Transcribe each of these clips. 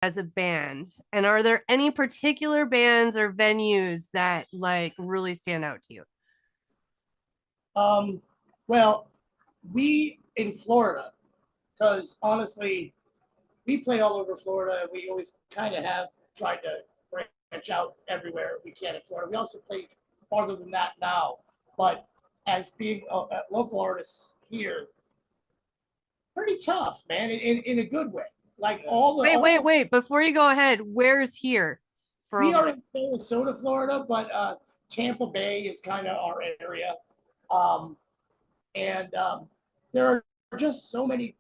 as a band? And are there any particular bands or venues that like really stand out to you? Well, we in Florida, because honestly, we play all over Florida. We always kind of have tried to branch out everywhere we can in Florida. We also play farther than that now, but as being local artists here, pretty tough, man, in a good way. Like Wait. Before you go ahead, where's here? We are in Sarasota, Florida, but Tampa Bay is kind of our area. Um, and there are just so many,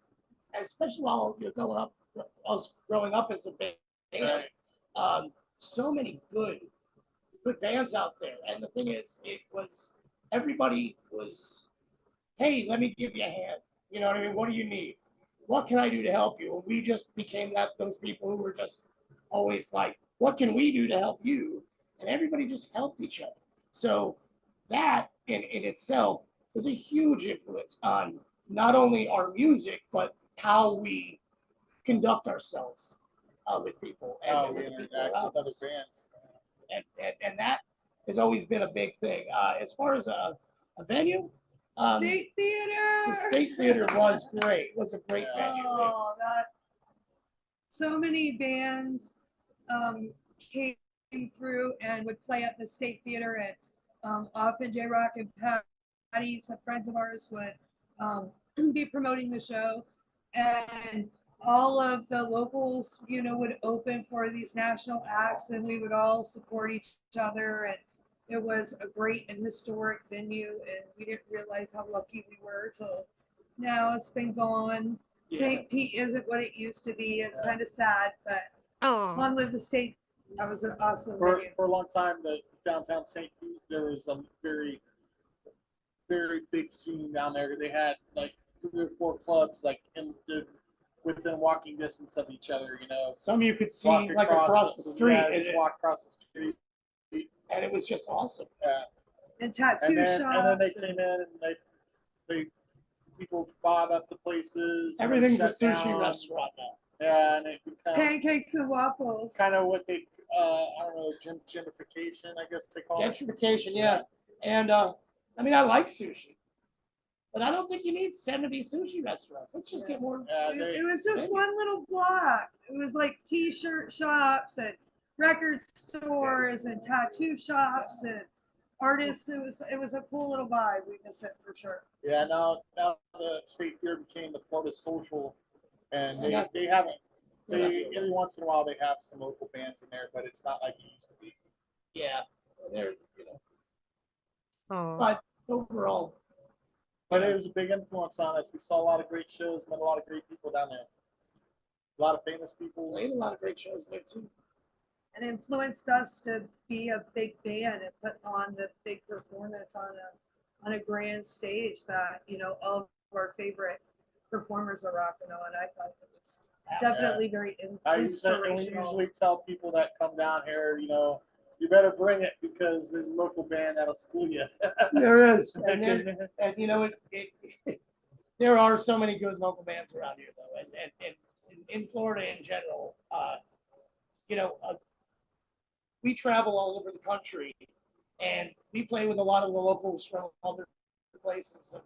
especially while you're growing up as a band, so many good bands out there. And the thing is, everybody was, hey, let me give you a hand. You know what I mean? What do you need? What can I do to help you? And we just became those people who were just always like, what can we do to help you? And everybody just helped each other. So that in itself was a huge influence on not only our music, but how we conduct ourselves with people and with other bands. And that has always been a big thing. As far as a venue, State Theater. The State Theater was great. It was a great venue. So many bands came through and would play at the State Theater, and often J Rock and Patty, some friends of ours, would be promoting the show, and all of the locals, would open for these national acts, and we would all support each other, and it was a great and historic venue, and we didn't realize how lucky we were till now it's been gone. Yeah. St. Pete isn't what it used to be. It's kind of sad, but long live the State. That was an awesome venue. For a long time, the downtown St. Pete, there was a very, very big scene down there. They had like 3 or 4 clubs like within walking distance of each other, Some you could see like across the street. Yeah, just walk across the street. And it was just awesome. Yeah. And tattoo shops. And then they came in and they people bought up the places. Everything's a sushi restaurant now. Yeah, and it became pancakes and waffles. Kind of what they I don't know, gentrification, I guess they call it. Gentrification, yeah. And I mean, I like sushi, but I don't think you need 70 sushi restaurants. Let's just get more. It was just one little block. It was like T-shirt shops and record stores and tattoo shops and artists. It was a cool little vibe. We miss it for sure. Yeah, now the State Theater became the Florida Social, and they haven't. Every once in a while they have some local bands in there, but it's not like it used to be. Yeah, they're but overall. But it was a big influence on us. We saw a lot of great shows, met a lot of great people down there. A lot of famous people. Played a lot of great shows there too. And influenced us to be a big band and put on the big performance on a grand stage that all of our favorite performers are rocking on. I thought it was definitely very inspirational. We usually tell people that come down here, you better bring it because there's a local band that'll school you. There is, and there are so many good local bands around here, though, and in Florida in general, we travel all over the country, and we play with a lot of the locals from other places. And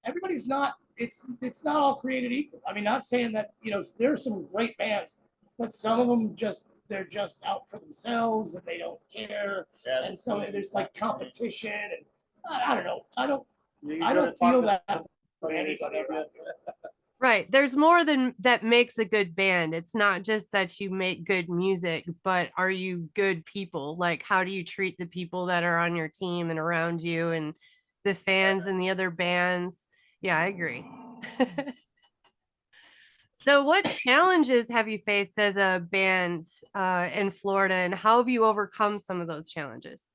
everybody's not. It's not all created equal. I mean, not saying that there are some great bands, but some of them they're just out for themselves and they don't care. Yeah, and so there's like competition, and I don't know. I don't feel that for anybody. Right. There's more than that makes a good band. It's not just that you make good music, but are you good people? Like, how do you treat the people that are on your team and around you and the fans and the other bands? Yeah, I agree. So what challenges have you faced as a band in Florida, and how have you overcome some of those challenges?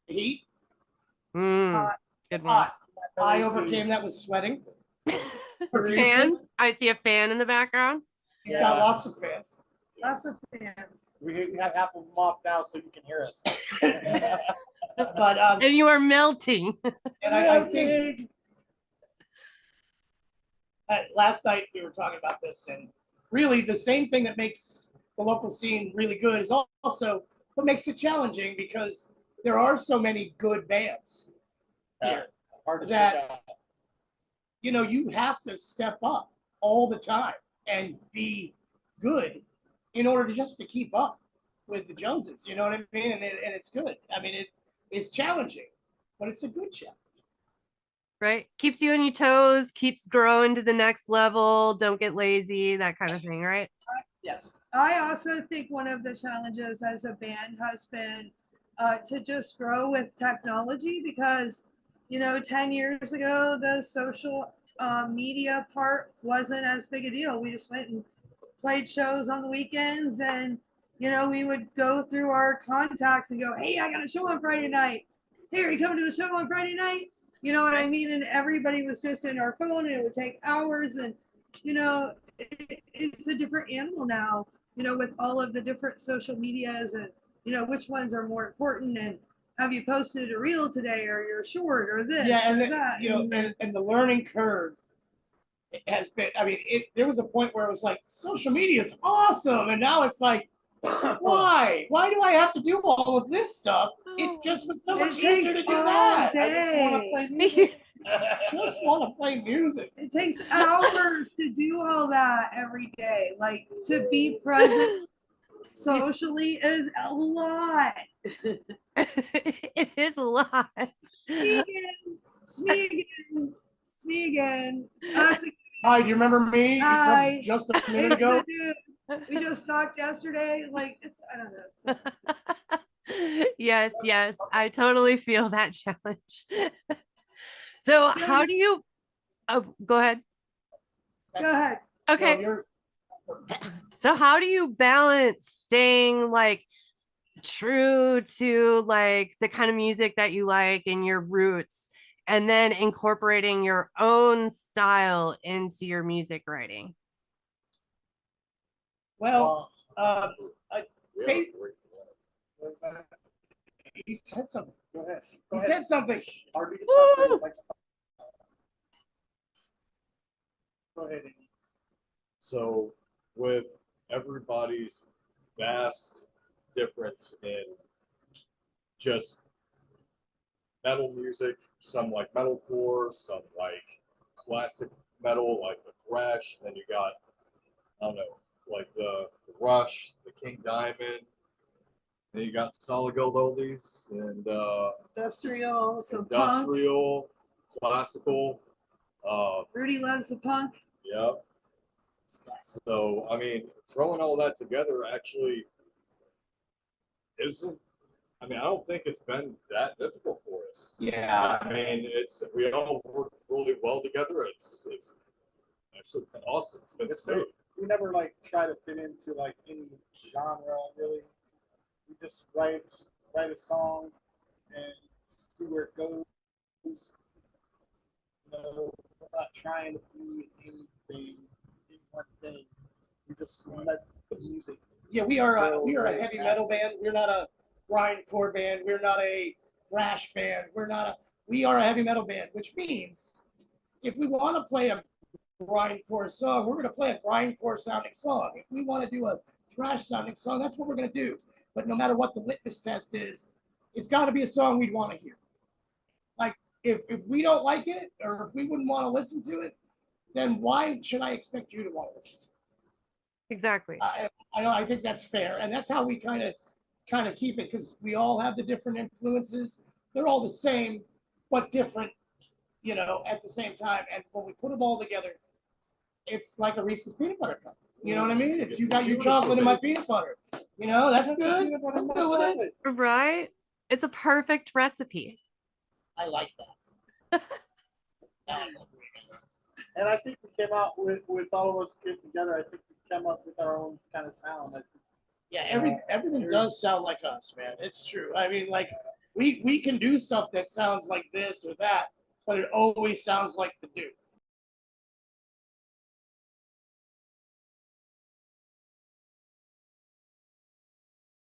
Heat. Good one. I overcame that with sweating. Fans? I see a fan in the background. Yeah, got lots of fans. Lots of fans. We have half of them off now so you can hear us. But and you are melting. And I think last night we were talking about this, and really the same thing that makes the local scene really good is also what makes it challenging, because there are so many good bands here Hard to that stick out. you have to step up all the time and be good in order to just to keep up with the Joneses. You know what I mean? And it's good. I mean, it's challenging, but it's a good challenge. Right. Keeps you on your toes, keeps growing to the next level. Don't get lazy, that kind of thing, right? Yes. I also think one of the challenges as a band has been to just grow with technology, because 10 years ago the social media part wasn't as big a deal. We just went and played shows on the weekends, and we would go through our contacts and go, hey, I got a show on Friday night. Hey, are you coming to the show on Friday night? You know what I mean? And everybody was just in our phone, and it would take hours, and it's a different animal now, with all of the different social medias, and which ones are more important, and have you posted a reel today, or you're short, or this Yeah, and or that. and the learning curve has been. I mean, there was a point where it was like social media is awesome, and now it's like, why? Why do I have to do all of this stuff? It just was so much easier to do that. Day. I just want to play music. Just want to play music. It takes hours to do all that every day. Like, to be present socially is a lot. It is a lot. It's me again. It's me again. Hi, do you remember me? Hi. Just a minute It's ago. the dude. We just talked yesterday. Like, I don't know. Yes, I totally feel that challenge. So how do you go ahead. Go ahead. Okay. No, so how do you balance staying like true to like the kind of music that you like and your roots, and then incorporating your own style into your music writing? well, Yeah. he said something. Go ahead. He said something. Woo! Go ahead, Amy. So, with everybody's vast difference in just metal music, some like metalcore, some like classic metal, like the thrash, then you got, I don't know, like the Rush, the King Diamond, then you got Solid Gold Oldies, and Industrial, some punk. industrial, classical. Rudy loves the punk. Yep. So, I mean, throwing all that together actually isn't, I mean, I don't think it's been that difficult for us. Yeah. I mean, we all work really well together. It's actually been awesome. It's been smooth. We never like try to fit into like any genre really. We just write a song and see where it goes. We're not trying to be anything, any one thing. We just let the music. Yeah, we are a heavy metal band. We're not a grindcore band. We're not a thrash band. We are a heavy metal band, which means if we want to play a grindcore song, we're going to play a grindcore sounding song. If we want to do a thrash sounding song, that's what we're going to do. But no matter what the litmus test is, it's got to be a song we'd want to hear. Like, if we don't like it, or if we wouldn't want to listen to it, then why should I expect you to want to listen to it? Exactly. I think that's fair, and that's how we kind of keep it, because we all have the different influences. They're all the same, but different, at the same time. And when we put them all together, it's like a Reese's peanut butter cup. You know what I mean? If you got your chocolate and my peanut butter, that's good. I'm good with it. Right? It's a perfect recipe. I like that. And I think we came out with all of us getting together. I think we came up with our own kind of sound. Yeah, everything does sound like us, man. It's true. I mean, like we can do stuff that sounds like this or that, but it always sounds like the dude.